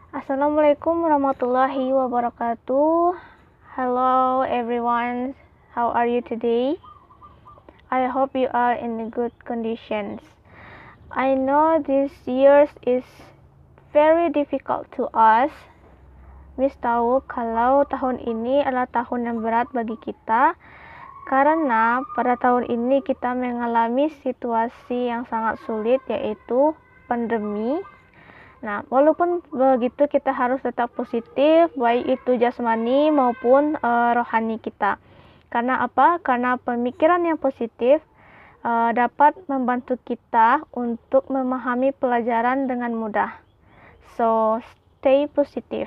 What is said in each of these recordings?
Assalamualaikum warahmatullahi wabarakatuh. Hello everyone, how are you today? I hope you are in good conditions. I know this year is very difficult to us. Miss tahu kalau tahun ini adalah tahun yang berat bagi kita karena pada tahun ini kita mengalami situasi yang sangat sulit, yaitu pandemi. Nah, walaupun begitu kita harus tetap positif, baik itu jasmani maupun rohani kita. Karena apa? Karena pemikiran yang positif dapat membantu kita untuk memahami pelajaran dengan mudah. So, stay positive.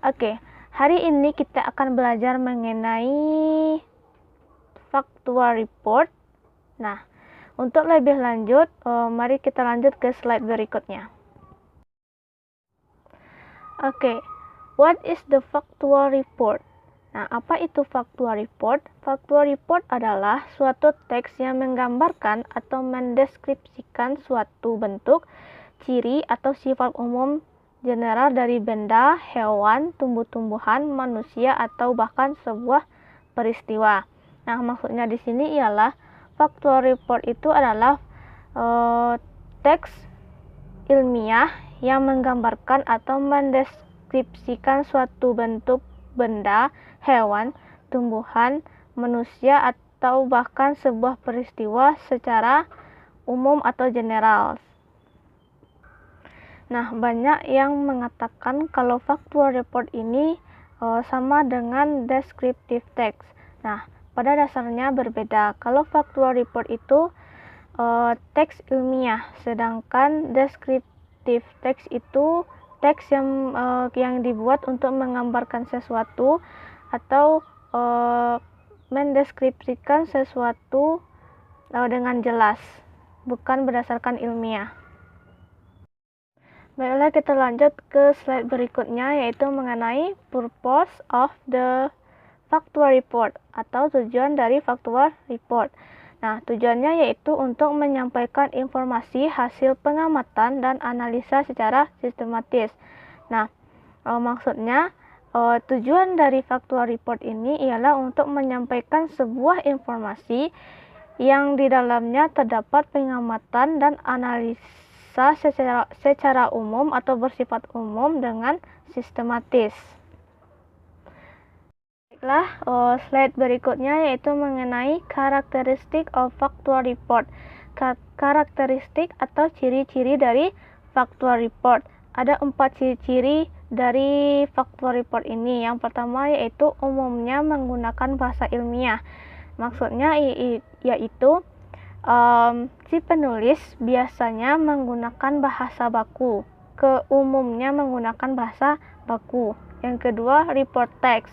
Oke, hari ini kita akan belajar mengenai factual report. Nah, untuk lebih lanjut, mari kita lanjut ke slide berikutnya. Oke, what is the factual report? Nah, apa itu factual report? Factual report adalah suatu teks yang menggambarkan atau mendeskripsikan suatu bentuk, ciri, atau sifat umum general dari benda, hewan, tumbuh-tumbuhan, manusia, atau bahkan sebuah peristiwa. Nah, maksudnya di sini ialah factual report itu adalah teks ilmiah yang menggambarkan atau mendeskripsikan suatu bentuk benda, hewan, tumbuhan, manusia, atau bahkan sebuah peristiwa secara umum atau general. Nah, banyak yang mengatakan kalau factual report ini sama dengan descriptive text. Nah, pada dasarnya berbeda. Kalau factual report itu teks ilmiah, sedangkan descriptive text itu teks yang dibuat untuk menggambarkan sesuatu atau mendeskripsikan sesuatu dengan jelas, bukan berdasarkan ilmiah. Baiklah, kita lanjut ke slide berikutnya, yaitu mengenai purpose of the factual report atau tujuan dari factual report. Nah, tujuannya yaitu untuk menyampaikan informasi hasil pengamatan dan analisa secara sistematis. Nah, maksudnya tujuan dari factual report ini ialah untuk menyampaikan sebuah informasi yang di dalamnya terdapat pengamatan dan analisa secara umum atau bersifat umum dengan sistematis. Baiklah, slide berikutnya yaitu mengenai karakteristik of factual report. Karakteristik atau ciri-ciri dari factual report. Ada 4 ciri-ciri dari factual report ini. Yang pertama yaitu umumnya menggunakan bahasa ilmiah. Maksudnya yaitu si penulis biasanya menggunakan bahasa baku. Umumnya menggunakan bahasa baku. Yang kedua, report text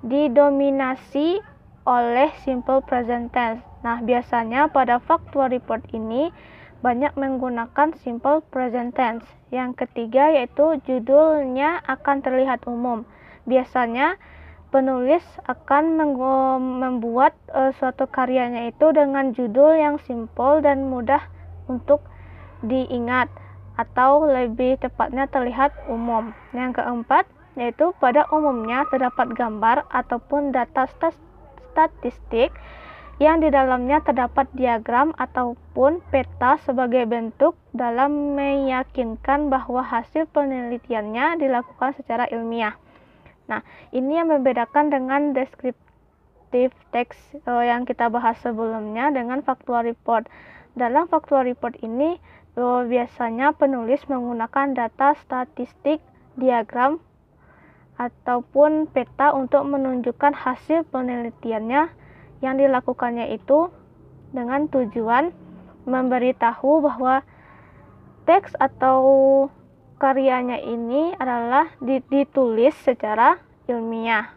didominasi oleh simple present tense. Nah, biasanya pada factual report ini banyak menggunakan simple present tense. Yang ketiga yaitu judulnya akan terlihat umum. Biasanya penulis akan membuat suatu karyanya itu dengan judul yang simple dan mudah untuk diingat, atau lebih tepatnya terlihat umum. Yang keempat yaitu pada umumnya terdapat gambar ataupun data statistik yang di dalamnya terdapat diagram ataupun peta sebagai bentuk dalam meyakinkan bahwa hasil penelitiannya dilakukan secara ilmiah. Nah, ini yang membedakan dengan descriptive text yang kita bahas sebelumnya dengan factual report. Dalam factual report ini biasanya penulis menggunakan data statistik, diagram, ataupun peta untuk menunjukkan hasil penelitiannya yang dilakukannya itu dengan tujuan memberitahu bahwa teks atau karyanya ini adalah ditulis secara ilmiah.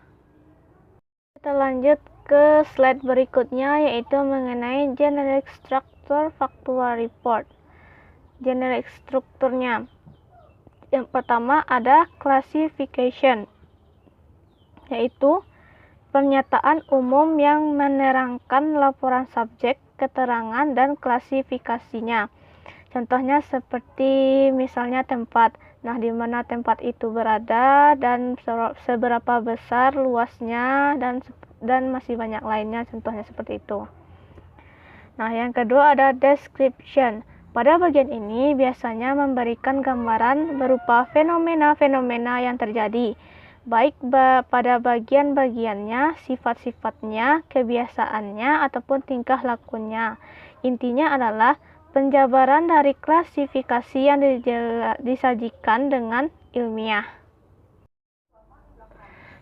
Kita lanjut ke slide berikutnya, yaitu mengenai generic structure factual report. Generic strukturnya. Yang pertama ada classification, yaitu pernyataan umum yang menerangkan laporan subjek, keterangan, dan klasifikasinya. Contohnya seperti misalnya tempat. Nah, di mana tempat itu berada dan seberapa besar luasnya dan masih banyak lainnya, contohnya seperti itu. Nah, yang kedua ada description. Pada bagian ini biasanya memberikan gambaran berupa fenomena-fenomena yang terjadi, baik pada bagian-bagiannya, sifat-sifatnya, kebiasaannya, ataupun tingkah lakunya. Intinya adalah penjabaran dari klasifikasi yang disajikan dengan ilmiah.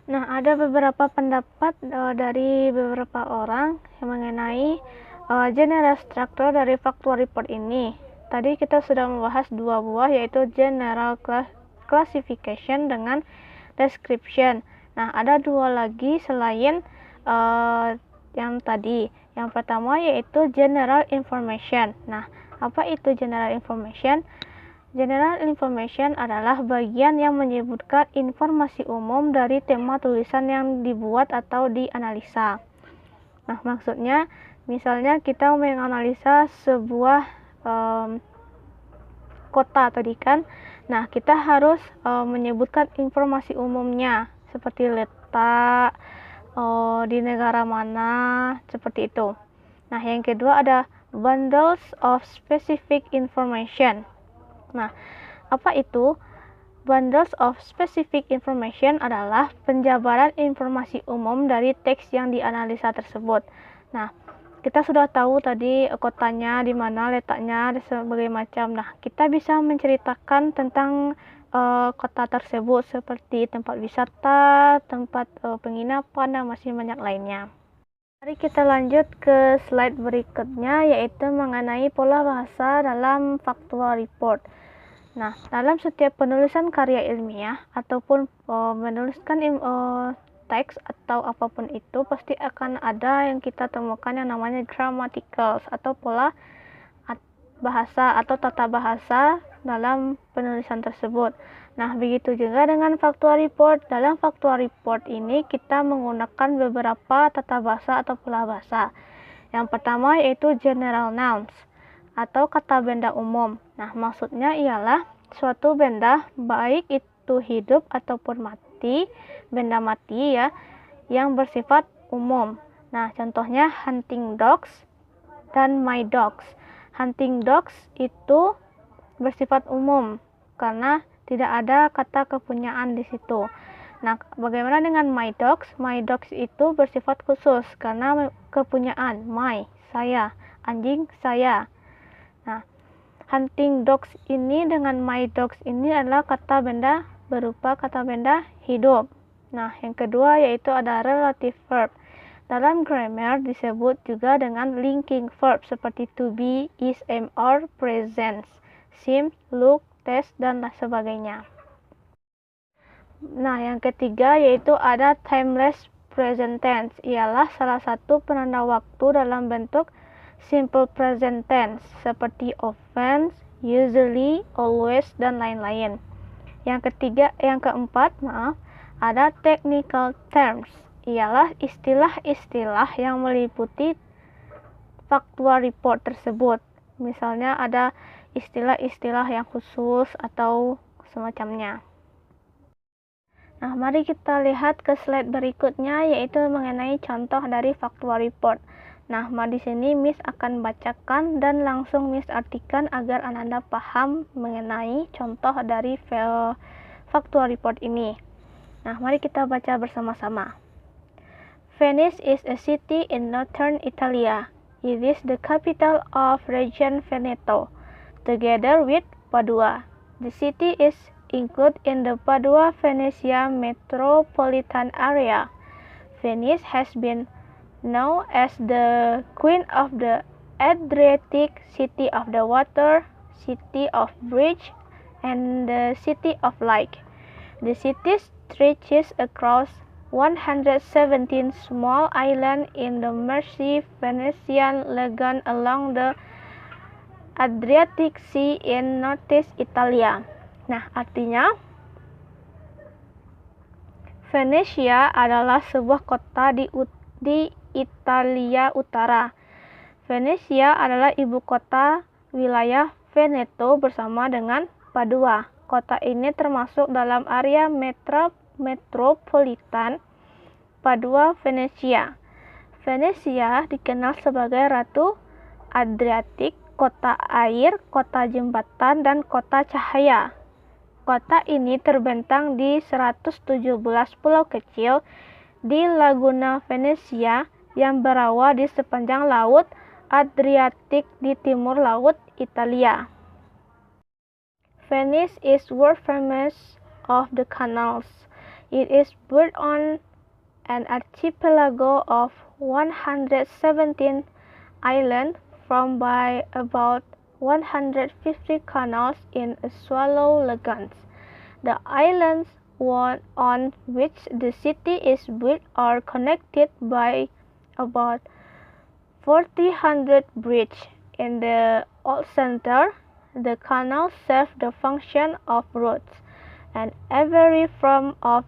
Nah, ada beberapa pendapat dari beberapa orang yang mengenai general structure dari factual report ini. Tadi kita sudah membahas dua buah, yaitu general classification dengan description. Nah, ada dua lagi selain yang tadi. Yang pertama yaitu general information. Nah, apa itu general information? General information adalah bagian yang menyebutkan informasi umum dari tema tulisan yang dibuat atau dianalisa. Nah, maksudnya misalnya kita menganalisa sebuah kota tadi kan. Nah, kita harus menyebutkan informasi umumnya seperti letak, di negara mana, seperti itu. Nah, yang kedua ada bundles of specific information. Nah, apa itu? Bundles of specific information adalah penjabaran informasi umum dari teks yang dianalisa tersebut. Nah, kita sudah tahu tadi kotanya di mana, letaknya, dan sebagainya macam. Nah, kita bisa menceritakan tentang kota tersebut seperti tempat wisata, tempat penginapan, dan masih banyak lainnya. Mari kita lanjut ke slide berikutnya, yaitu mengenai pola bahasa dalam factual report. Nah, dalam setiap penulisan karya ilmiah ataupun menuliskan teks atau apapun itu, pasti akan ada yang kita temukan yang namanya grammaticals atau pola bahasa atau tata bahasa dalam penulisan tersebut. Nah, begitu juga dengan factual report. Dalam factual report ini kita menggunakan beberapa tata bahasa atau pola bahasa. Yang pertama yaitu general nouns atau kata benda umum. Nah, maksudnya ialah suatu benda, baik itu hidup ataupun mati, benda mati ya, yang bersifat umum. Nah, contohnya hunting dogs dan my dogs. Hunting dogs itu bersifat umum karena tidak ada kata kepunyaan di situ. Nah, bagaimana dengan my dogs? My dogs itu bersifat khusus karena kepunyaan, my, saya, anjing saya. Nah, hunting dogs ini dengan my dogs ini adalah kata benda berupa kata benda hidup. Nah, yang kedua yaitu ada relative verb. Dalam grammar disebut juga dengan linking verb seperti to be, is, am, or, present, seem, look, taste, dan sebagainya. Nah, yang ketiga yaitu ada timeless present tense. Ialah salah satu penanda waktu dalam bentuk simple present tense seperti often, usually, always, dan lain-lain. Yang keempat, ada technical terms. Ialah istilah-istilah yang meliputi factual report tersebut. Misalnya ada istilah-istilah yang khusus atau semacamnya. Nah, mari kita lihat ke slide berikutnya, yaitu mengenai contoh dari factual report. Nah, di sini Miss akan bacakan dan langsung Miss artikan agar Anda paham mengenai contoh dari factual report ini. Nah, mari kita baca bersama-sama. Venice is a city in northern Italy. It is the capital of region Veneto, together with Padua. The city is included in the Padua-Venezia metropolitan area. Venice has been known as the Queen of the Adriatic, City of the Water, City of Bridge, and the City of Light. The city stretches across 117 small islands in the marshy Venetian lagoon along the Adriatic Sea in northeast Italia. Nah, artinya Venesia adalah sebuah kota di Italia Utara. Venesia adalah ibu kota wilayah Veneto bersama dengan Padua, Kota ini termasuk dalam area metropolitan Padua, Venesia. Venesia dikenal sebagai Ratu Adriatik, kota air, kota jembatan, dan kota cahaya. Kota ini terbentang di 117 pulau kecil di Laguna Venesia yang berawal di sepanjang Laut Adriatik di timur laut Italia. Venice is world famous of the canals. It is built on an archipelago of 117 islands formed by about 150 canals in a shallow lagoons. The islands on which the city is built are connected by about 400 bridges. In the old center, the canals serve the function of roads, and every form of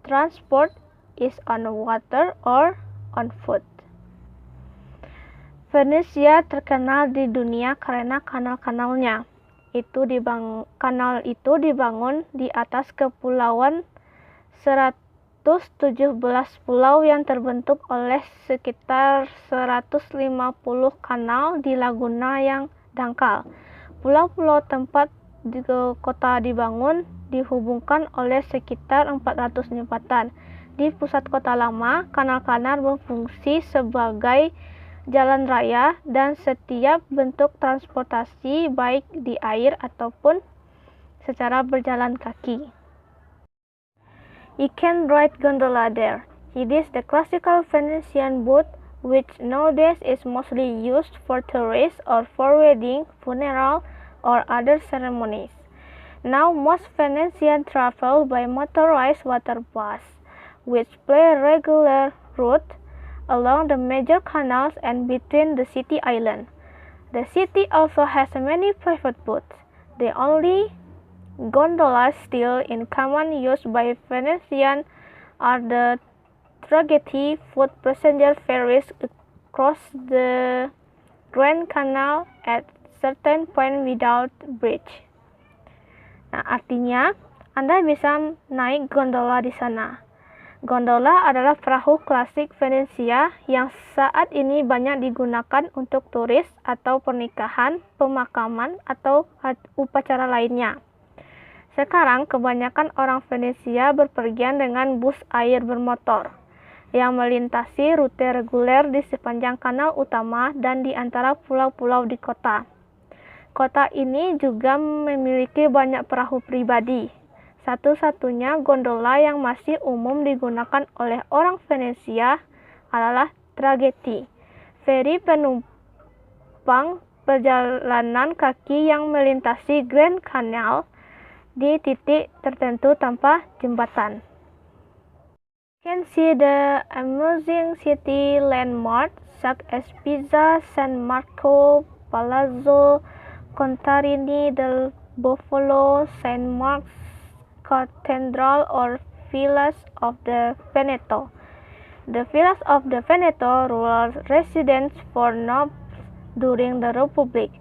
transport is on water or on foot. Venesia terkenal di dunia karena kanal-kanalnya. Kanal itu dibangun di atas kepulauan 117 pulau yang terbentuk oleh sekitar 150 kanal di laguna yang dangkal. Pulau-pulau tempat kota dibangun dihubungkan oleh sekitar 400 jembatan. Di pusat kota lama, kanal-kanal berfungsi sebagai jalan raya dan setiap bentuk transportasi baik di air ataupun secara berjalan kaki. You can ride gondola there. It is the classical Venetian boat which nowadays is mostly used for tourists or for wedding, funeral, or other ceremonies. Now most Venetians travel by motorized water bus, which play a regular route along the major canals and between the city islands. The city also has many private boats. The only gondolas still in common use by Venetians are the traghetti foot passenger ferries across the Grand Canal at certain point without bridge. Nah, artinya Anda bisa naik gondola di sana. Gondola adalah perahu klasik Venesia yang saat ini banyak digunakan untuk turis atau pernikahan, pemakaman, atau upacara lainnya. Sekarang kebanyakan orang Venesia berpergian dengan bus air bermotor yang melintasi rute reguler di sepanjang kanal utama dan di antara pulau-pulau di kota. Kota ini juga memiliki banyak perahu pribadi. Satu-satunya gondola yang masih umum digunakan oleh orang Venesia adalah traghetti, feri penumpang perjalanan kaki yang melintasi Grand Canal di titik tertentu tanpa jembatan. You can see the amazing city landmarks such as Pisa, San Marco, Palazzo Contarini del Bofolo, Saint Mark's Cathedral, or Villas of the Veneto. The Villas of the Veneto, rural residence for nobles during the Republic,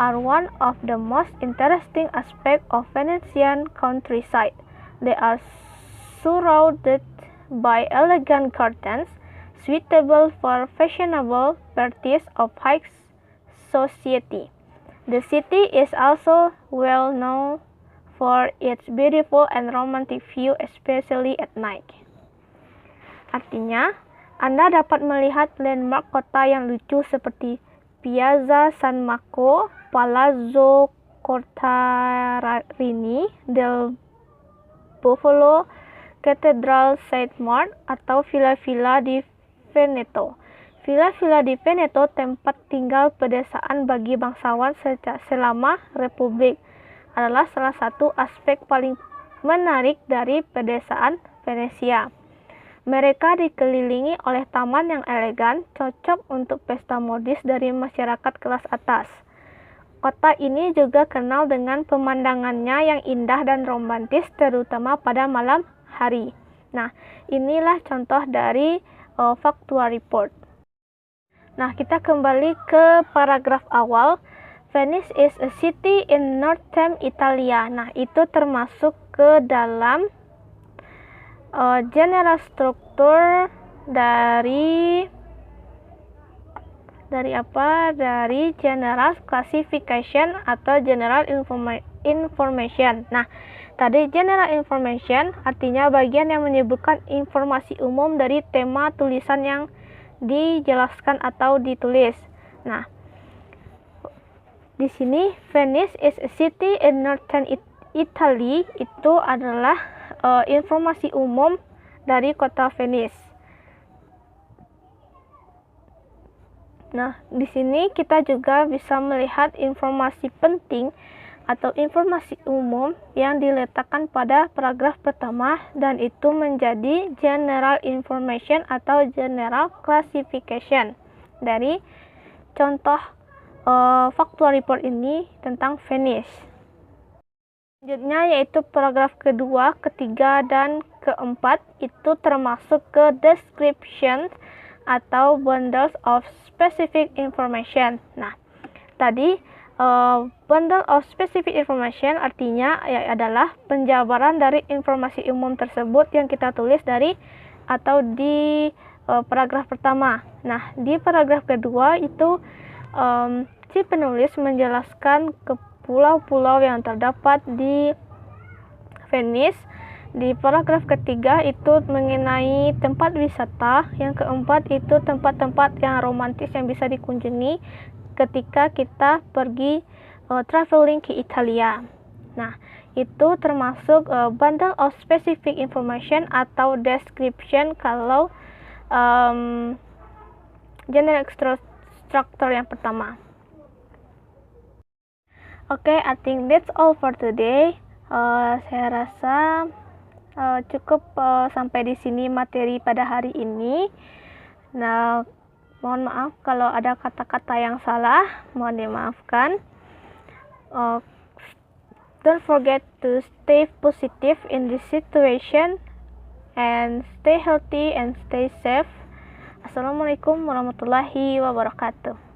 are one of the most interesting aspects of Venetian countryside. They are surrounded by elegant gardens, suitable for fashionable parties of high society. The city is also well known for its beautiful and romantic view, especially at night. Artinya, Anda dapat melihat landmark kota yang lucu seperti Piazza San Marco, Palazzo Contarini del Bofolo, Cathedral Saint Mark, atau villa-villa di Veneto. Villa-villa di Veneto tempat tinggal pedesaan bagi bangsawan selama Republik adalah salah satu aspek paling menarik dari pedesaan Venesia. Mereka dikelilingi oleh taman yang elegan, cocok untuk pesta modis dari masyarakat kelas atas. Kota ini juga kenal dengan pemandangannya yang indah dan romantis, terutama pada malam hari. Nah, inilah contoh dari factual report. Nah, kita kembali ke paragraf awal. Venice is a city in northern Italia. Nah, itu termasuk ke dalam general structure dari apa? Dari general classification atau general information. Nah, tadi general information artinya bagian yang menyebutkan informasi umum dari tema tulisan yang dijelaskan atau ditulis. Nah, di sini Venice is a city in northern Italy itu adalah informasi umum dari kota Venice. Nah, di sini kita juga bisa melihat informasi penting atau informasi umum yang diletakkan pada paragraf pertama dan itu menjadi general information atau general classification dari contoh factual report ini tentang Venice. Selanjutnya yaitu paragraf kedua, ketiga, dan keempat itu termasuk ke description atau bundles of specific information. Nah, tadi bundle of specific information artinya adalah penjabaran dari informasi umum tersebut yang kita tulis dari atau di paragraf pertama. Nah, di paragraf kedua itu si penulis menjelaskan ke pulau-pulau yang terdapat di Venice. Di paragraf ketiga itu mengenai tempat wisata, yang keempat itu tempat-tempat yang romantis yang bisa dikunjungi ketika kita pergi traveling ke Italia. Nah, itu termasuk bundle of specific information atau description kalau general structure yang pertama. Okay, I think that's all for today. Saya rasa cukup sampai di sini materi pada hari ini. Nah, mohon maaf kalau ada kata-kata yang salah, mohon dimaafkan. Don't forget to stay positive in this situation and stay healthy and stay safe. Assalamualaikum warahmatullahi wabarakatuh.